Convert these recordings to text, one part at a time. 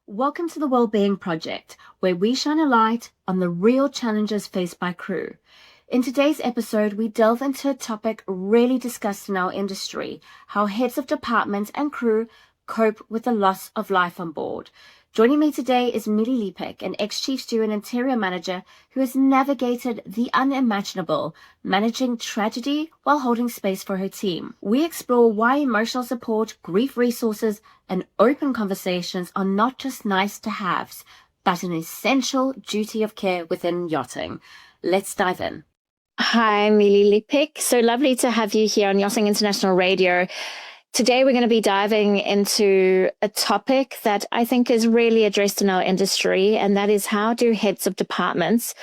Welcome to the Wellbeing Project, where we shine a light on the real challenges faced by crew. In today's episode, we delve into a topic rarely discussed in our industry: how heads of departments and crew cope with the loss of life on board. Joining me today is Meeli Lepik, an ex-chief steward and interior manager who has navigated the unimaginable, managing tragedy while holding space for her team. We explore why emotional support, grief resources, and open conversations are not just nice to haves, but an essential duty of care within yachting. Let's dive in. Hi, Meeli Lepik. So lovely to have you here on Yachting International Radio. Today, we're going to be diving into a topic that I think is really addressed in our industry, and that is how do heads of departments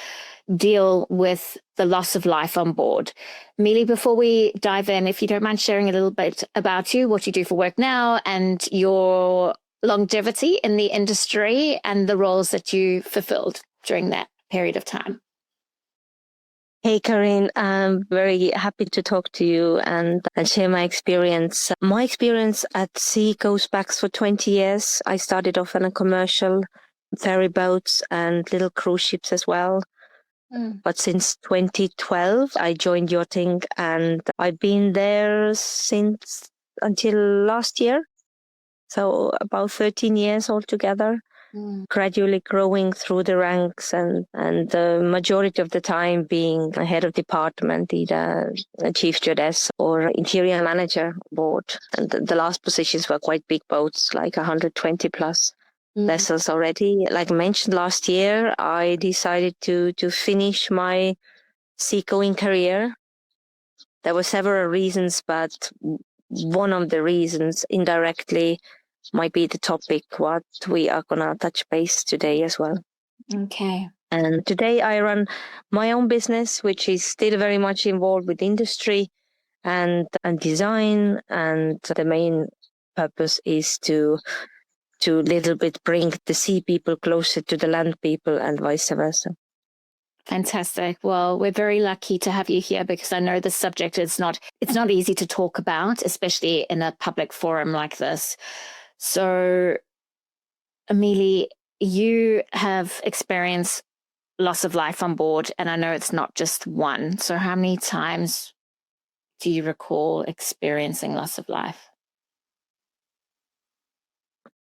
deal with the loss of life on board. Meeli, before we dive in, if you don't mind sharing a little bit about you, what you do for work now, and your longevity in the industry and the roles that you fulfilled during that period of time. Hey, Karine, I'm very happy to talk to you and share my experience. My experience at sea goes back for 20 years. I started off on a commercial ferry boats and little cruise ships as well. But since 2012, I joined yachting and I've been there since until last year. So about 13 years altogether. Gradually growing through the ranks and the majority of the time being a head of department, either a chief stewardess or interior manager board. And the last positions were quite big boats, like 120 plus vessels already. Like I mentioned last year, I decided to finish my seagoing career. There were several reasons, but one of the reasons indirectly might be the topic what we are going to touch base today as well. Okay. And today I run my own business, which is still very much involved with industry and design. And the main purpose is to little bit bring the sea people closer to the land people and vice versa. Fantastic. Well, we're very lucky to have you here because I know the subject is it's not easy to talk about, especially in a public forum like this. So, Meeli, you have experienced loss of life on board, and I know it's not just one. So how many times do you recall experiencing loss of life?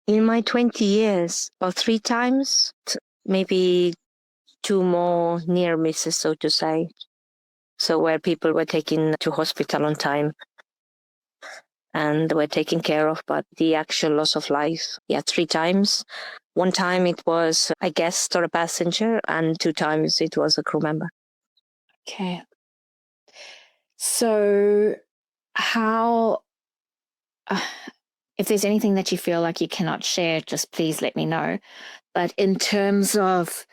In my 20 years, about 3 times, maybe 2 more near misses, so to say. So where people were taken to hospital on time and were taken care of, but the actual loss of life, 3 times. 1 time it was a guest or a passenger, and 2 times it was a crew member. Okay. So how, if there's anything that you feel like you cannot share, just please let me know. But in terms of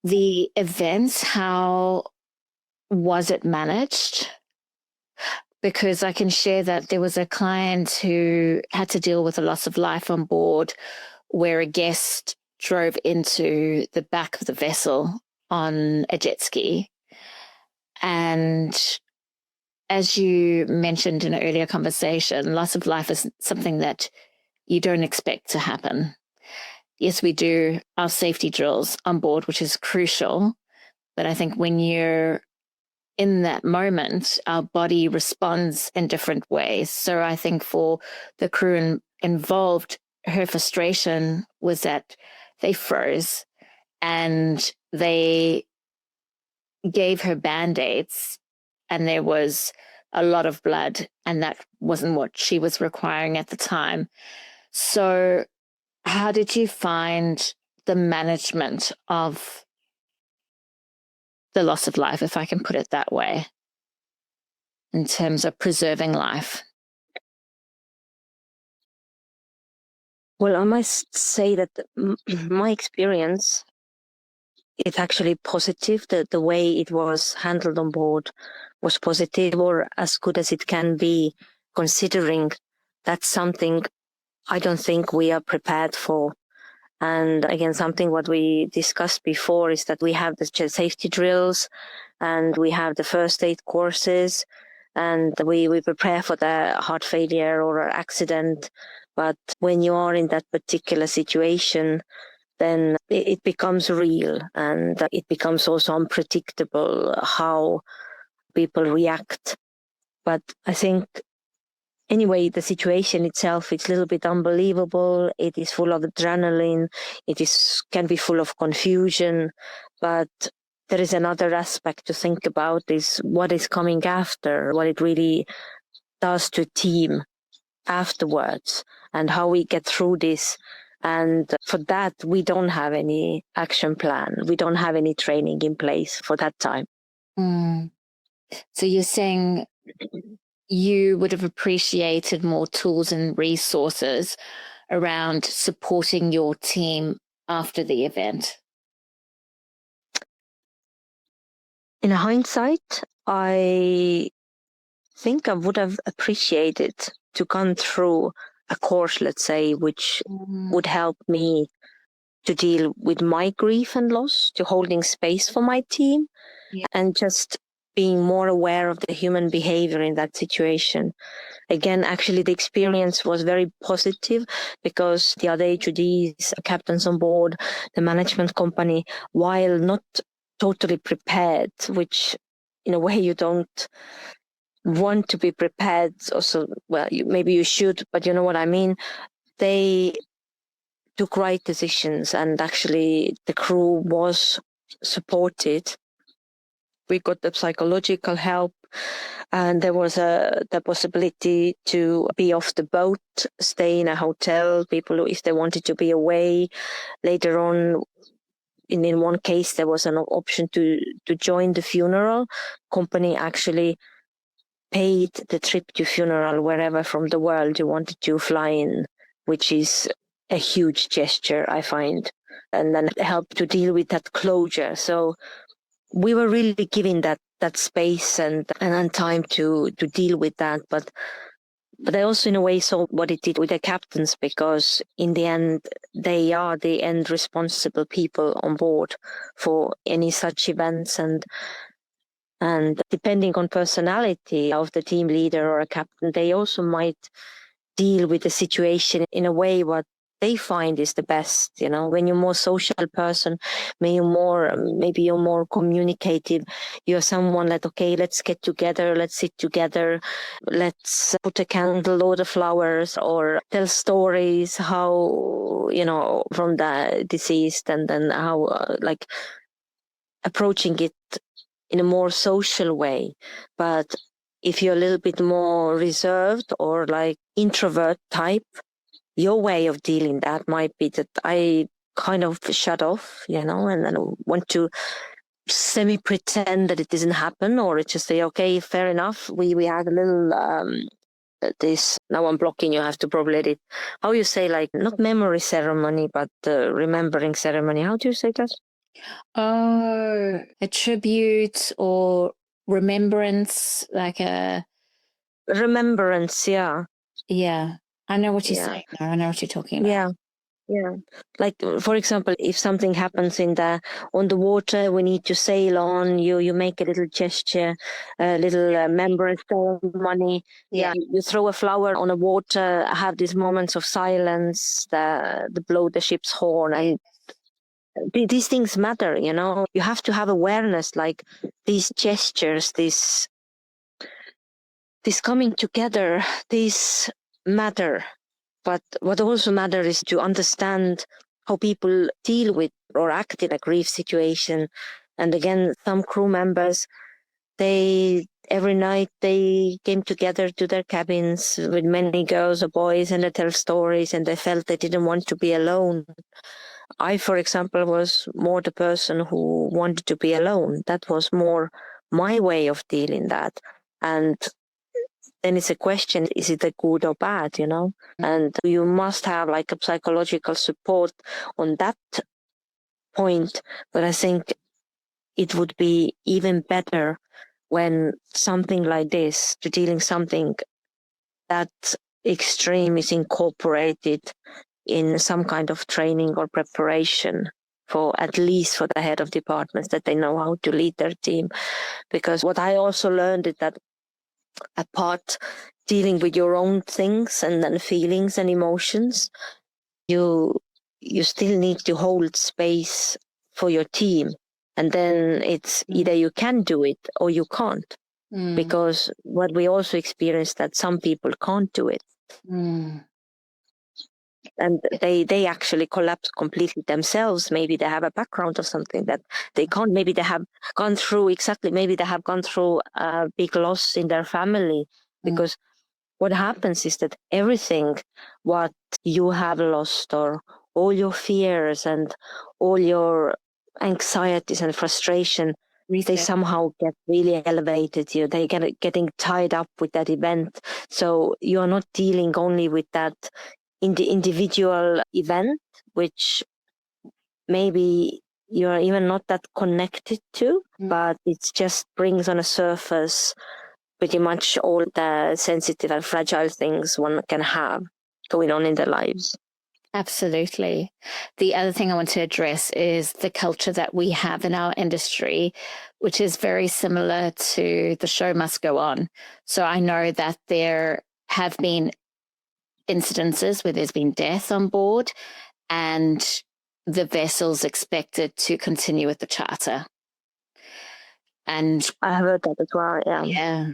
the events, how was it managed? Because I can share that there was a client who had to deal with a loss of life on board where a guest drove into the back of the vessel on a jet ski. And as you mentioned in an earlier conversation, loss of life is something that you don't expect to happen. Yes, we do our safety drills on board, which is crucial. But I think when you're in that moment, our body responds in different ways. So I think for the crew involved, her frustration was that they froze and they gave her Band-Aids and there was a lot of blood, and that wasn't what she was requiring at the time. So how did you find the management of the loss of life, if I can put it that way, in terms of preserving life? Well, I must say that my experience is actually positive. The way it was handled on board was positive, or as good as it can be, considering that's something I don't think we are prepared for. And again, something what we discussed before is that we have the safety drills and we have the first aid courses and we prepare for the heart failure or accident. But when you are in that particular situation, then it becomes real, and it becomes also unpredictable how people react. But I think, anyway, the situation itself is a little bit unbelievable. It is full of adrenaline. Can be full of confusion. But there is another aspect to think about, is what is coming after, what it really does to a team afterwards, and how we get through this. And for that, we don't have any action plan. We don't have any training in place for that time. Mm. So you're saying you would have appreciated more tools and resources around supporting your team after the event? In hindsight, I think I would have appreciated to come through a course, let's say, which would help me to deal with my grief and loss, to holding space for my team, and just being more aware of the human behavior in that situation. Again, actually, the experience was very positive, because the other HODs, captains on board, the management company, while not totally prepared, which in a way you don't want to be prepared also, well, maybe you should, but you know what I mean, they took right decisions, and actually the crew was supported. We got the psychological help, and there was the possibility to be off the boat, stay in a hotel, people, if they wanted to be away. Later on, in one case, there was an option to join the funeral. Company actually paid the trip to funeral wherever from the world you wanted to fly in, which is a huge gesture, I find, and then help to deal with that closure. So we were really given that space and time to deal with that. But I also, in a way, saw what it did with the captains, because in the end, they are the end responsible people on board for any such events. And depending on personality of the team leader or a captain, they also might deal with the situation in a way what they find is the best. You know, when you're more social person, maybe you're more communicative. You're someone that, okay, let's get together, let's sit together, let's put a candle or the flowers, or tell stories how, you know, from the deceased, and then how like approaching it in a more social way. But if you're a little bit more reserved or like introvert type, your way of dealing that might be that I kind of shut off, you know, and then want to semi-pretend that it doesn't happen, or just say, okay, fair enough. We had a little this, now I'm blocking, you have to probably edit. How you say, like, not memory ceremony, but remembering ceremony. How do you say that? Oh, a tribute or remembrance, like a... Remembrance, yeah. Yeah, I know what you're saying. I know what you're talking about. Yeah. Like, for example, if something happens on the water, we need to sail on, you make a little gesture, a little remembrance ceremony. Yeah. You throw a flower on the water, have these moments of silence, the blow the ship's horn, and these things matter, you know. You have to have awareness, like these gestures, this coming together, these matter. But what also matters is to understand how people deal with or act in a grief situation. And again, some crew members, every night they came together to their cabins with many girls or boys, and they tell stories, and they felt they didn't want to be alone. I, for example, was more the person who wanted to be alone. That was more my way of dealing that. And then it's a question, is it a good or bad, you know? And you must have like a psychological support on that point. But I think it would be even better when something like this, to dealing something that extreme, is incorporated in some kind of training or preparation, for at least for the head of departments, that they know how to lead their team. Because what I also learned is that a part dealing with your own things and then feelings and emotions, you still need to hold space for your team. And then it's either you can do it or you can't. Because what we also experience that some people can't do it. And they actually collapse completely themselves. Maybe they have a background or something that they can't. Maybe they have gone through a big loss in their family. Because what happens is that everything what you have lost, or all your fears and all your anxieties and frustration, they somehow get really elevated. They get getting tied up with that event. So you are not dealing only with that in the individual event, which maybe you're even not that connected to, but it just brings on a surface pretty much all the sensitive and fragile things one can have going on in their lives. Absolutely. The other thing I want to address is the culture that we have in our industry, which is very similar to the show must go on. So I know that there have been incidences where there's been death on board and the vessel's expected to continue with the charter. And I have heard that as well, yeah. Yeah.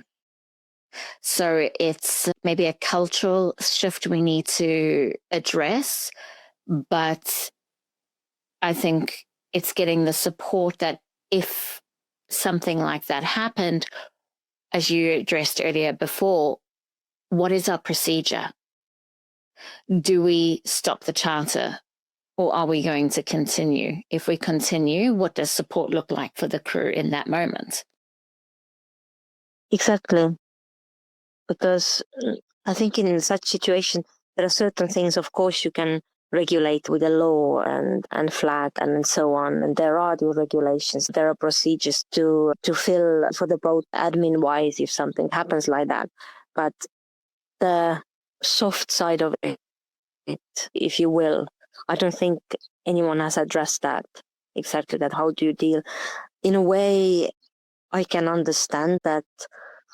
So it's maybe a cultural shift we need to address, but I think it's getting the support that if something like that happened, as you addressed earlier before, what is our procedure? Do we stop the charter or are we going to continue? If we continue, what does support look like for the crew in that moment? Exactly. Because I think in such situation, there are certain things, of course, you can regulate with the law and flag and so on. And there are the regulations. There are procedures to fill for the boat admin-wise if something happens like that. But the soft side of it, if you will, I don't think anyone has addressed that. Exactly that. How do you deal? In a way, I can understand that.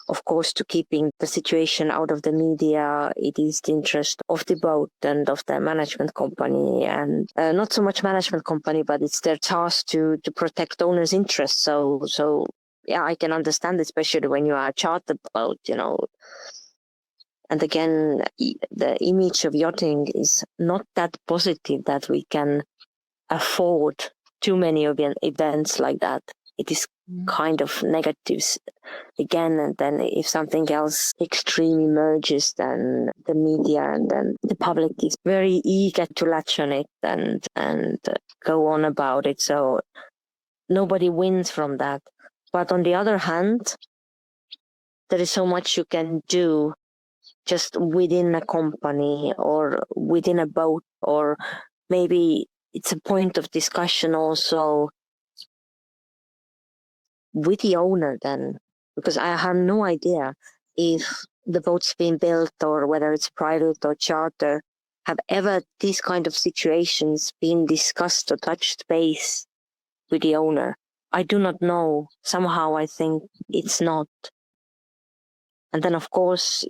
Of course, to keeping the situation out of the media, it is the interest of the boat and of the management company, and not so much management company, but it's their task to protect owners' interests. So yeah, I can understand, especially when you are a charter boat, And again, the image of yachting is not that positive that we can afford too many events like that. It is kind of negatives again, and then if something else extreme emerges, then the media and then the public is very eager to latch on it and go on about it. So nobody wins from that. But on the other hand, there is so much you can do just within a company or within a boat, or maybe it's a point of discussion also with the owner then, because I have no idea if the boat's being built or whether it's private or charter, have ever these kind of situations been discussed or touched base with the owner. I do not know. Somehow I think it's not. And then of course,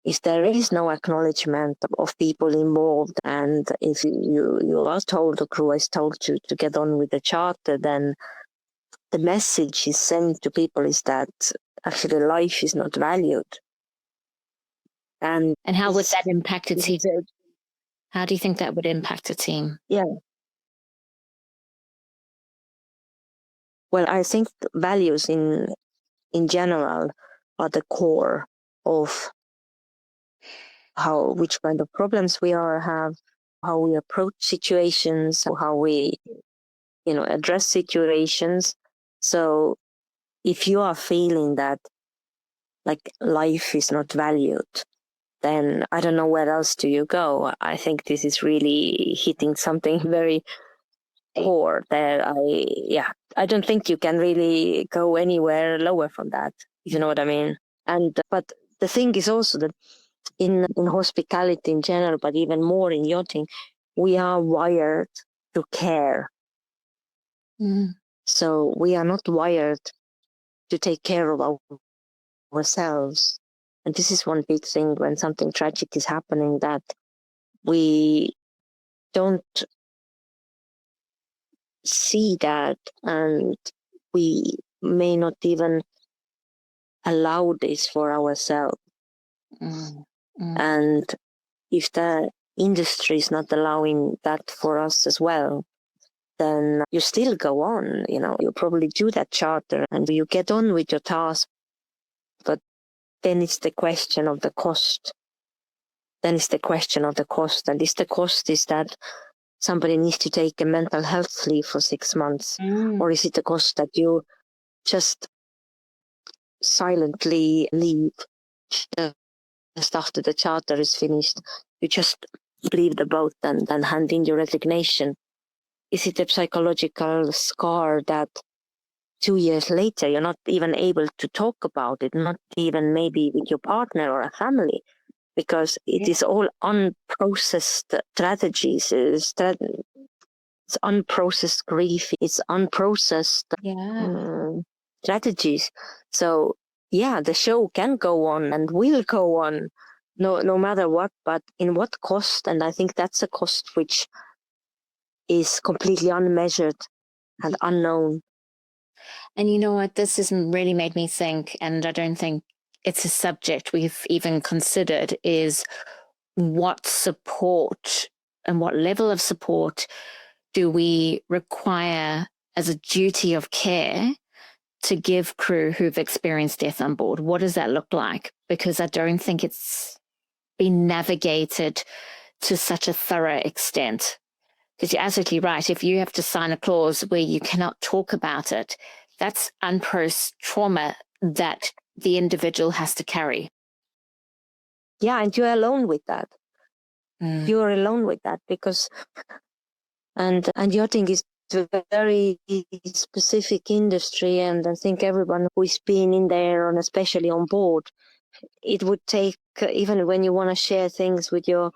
if there is no acknowledgement of people involved, and if you are told, the crew is told to get on with the charter, then the message is sent to people is that actually life is not valued. And how would that impact a team? How do you think that would impact a team? Yeah. Well, I think values in general are the core of which kind of problems we have, how we approach situations, how we, address situations. So if you are feeling that like life is not valued, then I don't know where else do you go. I think this is really hitting something very core there. I don't think you can really go anywhere lower from that, if you know what I mean. And but the thing is also that in hospitality in general, but even more in yachting, we are wired to care. So we are not wired to take care of ourselves And this is one big thing when something tragic is happening, that we don't see that, and we may not even allow this for ourselves. And if the industry is not allowing that for us as well, then you still go on, you probably do that charter and you get on with your task. But then it's the question of the cost. And if the cost is that somebody needs to take a mental health leave for 6 months, or is it the cost that you just silently leave just after the charter is finished? You just leave the boat and hand in your resignation. Is it a psychological scar that 2 years later you're not even able to talk about it, not even maybe with your partner or a family, because it is all unprocessed strategies. It's unprocessed grief. It's unprocessed strategies. So the show can go on and will go on, no matter what. But in what cost? And I think that's a cost which is completely unmeasured and unknown. And you know what? This has really made me think, and I don't think it's a subject we've even considered, is what support and what level of support do we require as a duty of care to give crew who've experienced death on board? What does that look like? Because I don't think it's been navigated to such a thorough extent. Because you're absolutely right. If you have to sign a clause where you cannot talk about it, that's unprocessed trauma that the individual has to carry. Yeah, and you're alone with that. You're alone with that because, and yachting is a very specific industry, and I think everyone who's been in there, and especially on board, it would take, even when you want to share things with your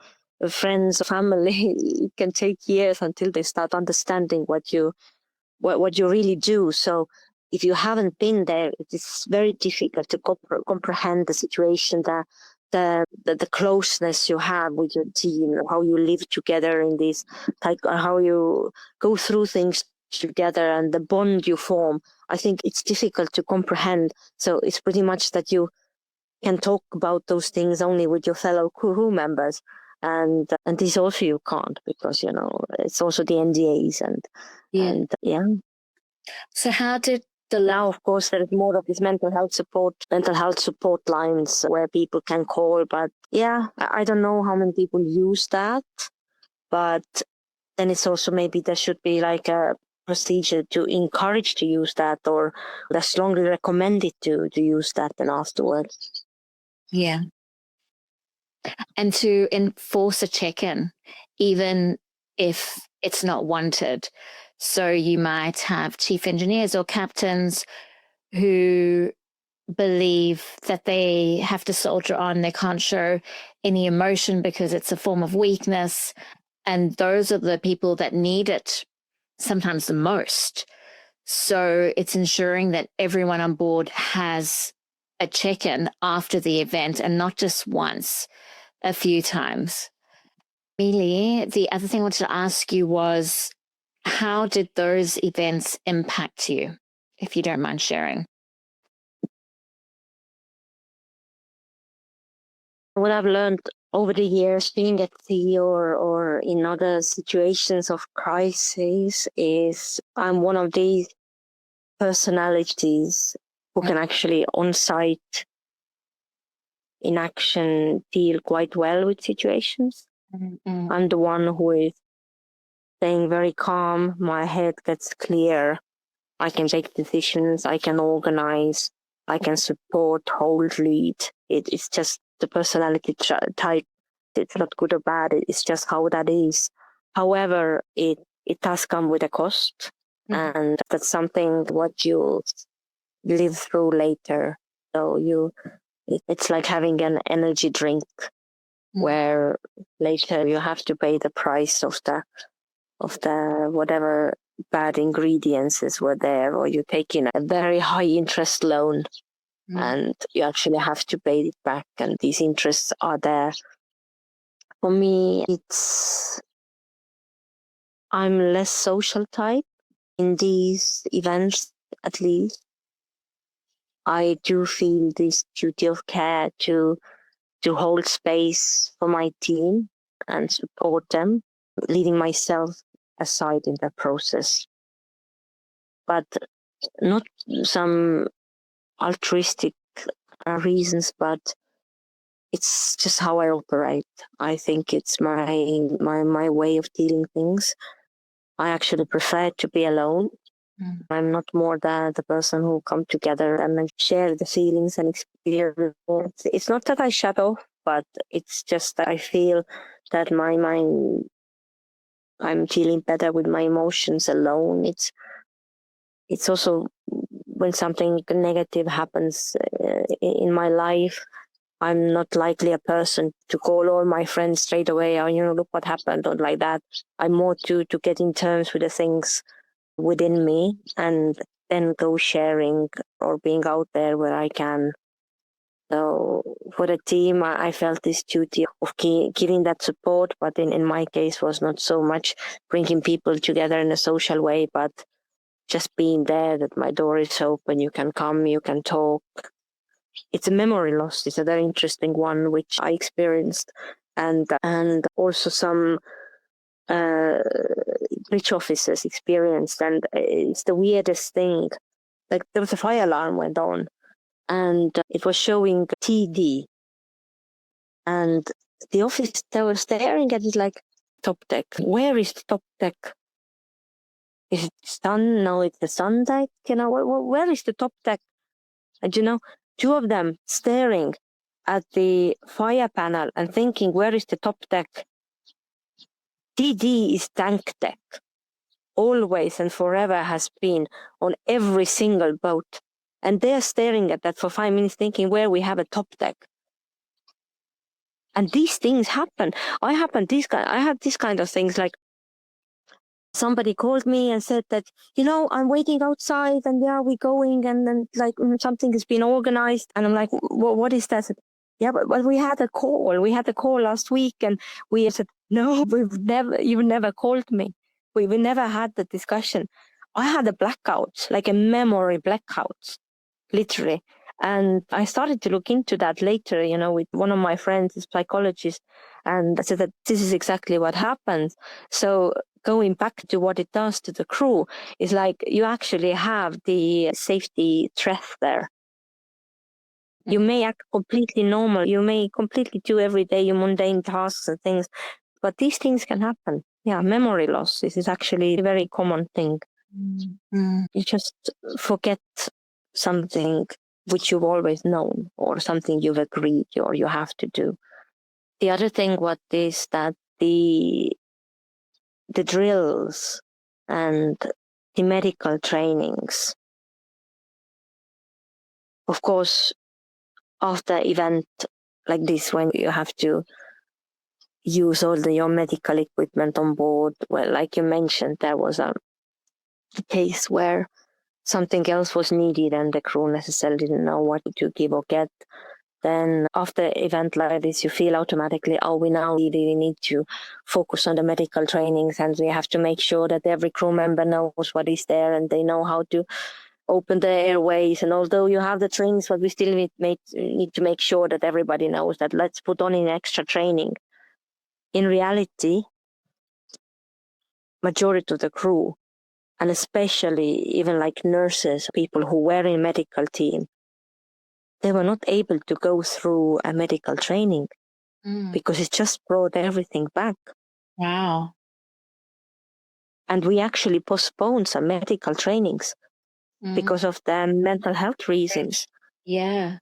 friends or family, it can take years until they start understanding what you really do. So if you haven't been there, it is very difficult to comprehend the situation, the closeness you have with your team, how you live together in this, how you go through things together, and the bond you form. I think it's difficult to comprehend. So it's pretty much that you can talk about those things only with your fellow crew members. And this also you can't, because, it's also the NDAs and yeah. So how did now, of course, there is more of this mental health support lines where people can call. But I don't know how many people use that. But then it's also maybe there should be like a procedure to encourage to use that, or they're strongly recommended to use that then afterwards. Yeah. And to enforce a check-in, even if it's not wanted. So you might have chief engineers or captains who believe that they have to soldier on. They can't show any emotion because it's a form of weakness. And those are the people that need it sometimes the most. So it's ensuring that everyone on board has a check-in after the event, and not just once, a few times. Meeli, the other thing I wanted to ask you was, how did those events impact you, if you don't mind sharing? What I've learned over the years being at sea or in other situations of crisis is I'm one of these personalities who can actually on site in action deal quite well with situations. I'm the one who is staying very calm, my head gets clear, I can take decisions, I can organize, I can support, hold, lead. It's just the personality type. It's not good or bad, it's just how that is. However, it does come with a cost, and that's something what you live through later. So it's like having an energy drink where later you have to pay the price of the whatever bad ingredients were there, or you're taking a very high interest loan and you actually have to pay it back, and these interests are there. For me, I'm less social type in these events, at least. I do feel this duty of care to hold space for my team and support them, leaving myself aside in that process. But not some altruistic reasons, but it's just how I operate. I think it's my way of dealing things. I actually prefer to be alone. I'm not more the person who come together and then share the feelings and experience. It's not that I shut off, but it's just that I feel that my mind, I'm feeling better with my emotions alone. It's also when something negative happens in my life, I'm not likely a person to call all my friends straight away, or, look what happened, or like that. I'm more to get in terms with the things within me and then go sharing or being out there where I can. So for the team, I felt this duty of giving that support, but in my case was not so much bringing people together in a social way, but just being there, that my door is open, you can come, you can talk. It's a memory loss. It's a very interesting one, which I experienced, and also some rich officers experienced, and it's the weirdest thing. Like there was a fire alarm went on, and it was showing TD, and the officer was staring at it like, top deck. Where is the top deck? Is it sun? No, it's the sun deck. Where is the top deck? And two of them staring at the fire panel and thinking, where is the top deck? TD is tank deck. Always and forever has been on every single boat. And they're staring at that for 5 minutes thinking where we have a top deck. And these things happen. I had these kind of things, like somebody called me and said that, I'm waiting outside and where are we going? And then something has been organized. And I'm like, what is that? Yeah, but we had a call. We had a call last week, and we said, no, you've never called me. We never had the discussion. I had a blackout, like a memory blackout, literally. And I started to look into that later, with one of my friends, a psychologist, and I said that this is exactly what happens. So going back to what it does to the crew is like you actually have the safety threat there. You may act completely normal. You may completely do every day your mundane tasks and things, but these things can happen. Yeah, memory loss. This is actually a very common thing. You just forget something which you've always known, or something you've agreed or you have to do. The other thing is that the drills and the medical trainings, of course, after event like this, when you have to use all your medical equipment on board, well, like you mentioned, there was a case where something else was needed and the crew necessarily didn't know what to give or get. Then after an event like this, you feel automatically, we now really need to focus on the medical trainings, and we have to make sure that every crew member knows what is there and they know how to open the airways. And although you have the trainings, but we still need to make sure that everybody knows that let's put on an extra training. In reality, majority of the crew, and especially even like nurses, people who were in medical team, they were not able to go through a medical training because it just brought everything back. Wow. And we actually postponed some medical trainings because of the mental health reasons. Yeah.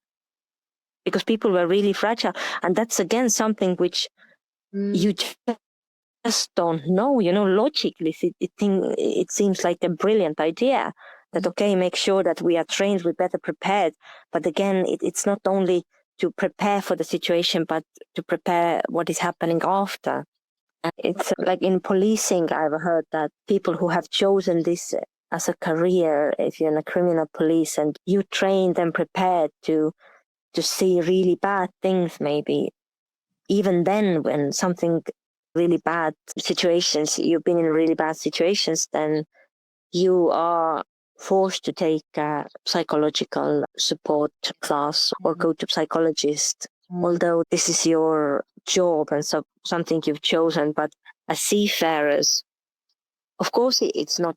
Because people were really fragile. And that's again something which you just don't know. Logically, it seems like a brilliant idea. That, okay, make sure that we are trained, we're better prepared. But again, it's not only to prepare for the situation, but to prepare what is happening after. It's like in policing, I've heard that people who have chosen this as a career, if you're in a criminal police and you trained and prepared to see really bad things, maybe even then when something really bad situations, you've been in really bad situations, then you are forced to take a psychological support class or go to psychologist, although this is your job and something you've chosen. But as seafarers, of course, it's not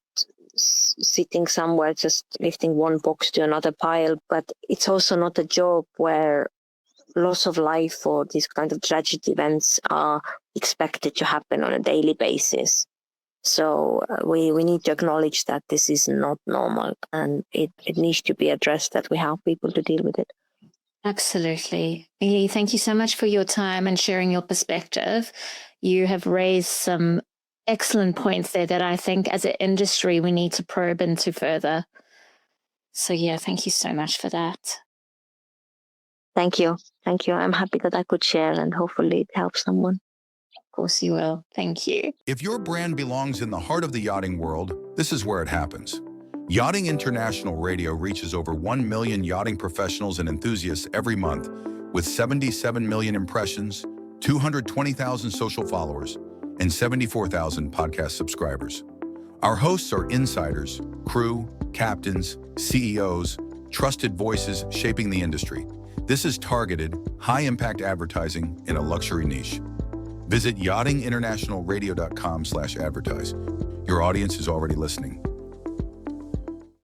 sitting somewhere just lifting one box to another pile, but it's also not a job where loss of life or these kind of tragic events are expected to happen on a daily basis. So we need to acknowledge that this is not normal and it needs to be addressed, that we have people to deal with it. Absolutely. Meeli, thank you so much for your time and sharing your perspective. You have raised some excellent points there that I think as an industry we need to probe into further. So yeah, thank you so much for that. Thank you. Thank you. I'm happy that I could share and hopefully it helps someone. Of course you will. Thank you. If your brand belongs in the heart of the yachting world, this is where it happens. Yachting International Radio reaches over 1 million yachting professionals and enthusiasts every month, with 77 million impressions, 220,000 social followers, and 74,000 podcast subscribers. Our hosts are insiders, crew, captains, CEOs, trusted voices shaping the industry. This is targeted, high-impact advertising in a luxury niche. Visit yachtinginternationalradio.com/advertise. Your audience is already listening.